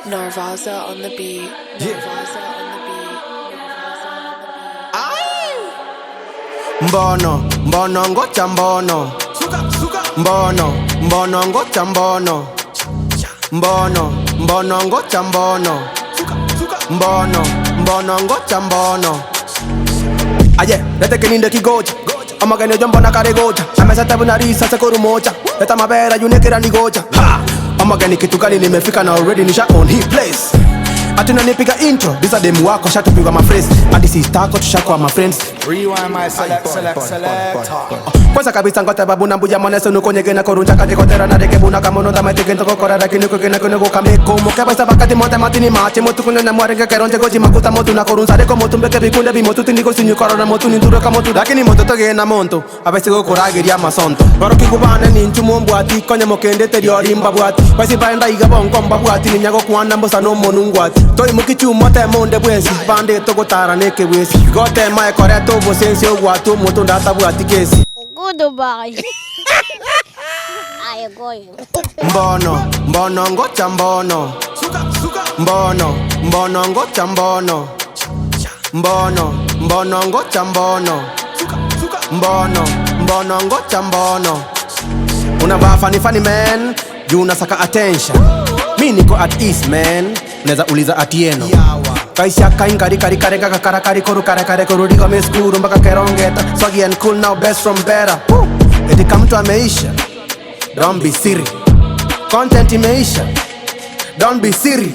Narvaza on the beat. Narvaza on the beat. Mbono, Mbono, Ngocha, Mbono. Mbono, Ngocha, Mbono. Mbono, Ngocha, Mbono. Mbono, Ngocha, Mbono. Aye, lete que ninde kigocha. Ama que no jumbo na kare gocha. Ame sata buna risa se koru mocha. Leta mabera yunekera ni gocha. Ha! Ama gani kitukani nimefika na already nisha on hii place. Atuna nipiga intro, these are them wako shatupiga my friends. And this is tako tushako my friends. Rewind my select. Kwanza kabisa ngote babu na mbuja mwane sunu konye gena korunja kati kotera na deke buna kamono da mete gento kokora da kinu kukina kunu kukameko. Moke baisa bakati monte matini mache motu kune na mwarenga keronje goji makuta motu na korunza deko motu mbeke bikunde bimotu tiniko sinyu korona motu ninduro kamotu. Lakini motu toge na monto, abesi go koragiri ya masonto. Baro kikubane ni nchumu mbwati, konye mokende teriori mbabwati. Baisi baenda iga bongo mbabwati, ni nyago kuanda mbosa no monungwati. Toi mukichu mote monde bwesi, bande toko tara neke bwesi. Gote mae kore tobo sensi ogwatu, motu ndata bwati kesi. Goodbye. I going. Mbono, Ngocha, Mbono. Mbono, Ngocha, Mbono. Mbono, Ngocha, Mbono. Mbono, Ngocha, Mbono. Unavaa funny man, juu unasaka attention. Mi niko at east man, neza uliza atieno. Kaisha kain kari kakara kari koru kare koru digo meskuru mbaka kerongeta. Swaggy and cool now best from better. Eti Kamtu ameisha, don't be silly. Content imeisha, don't be silly.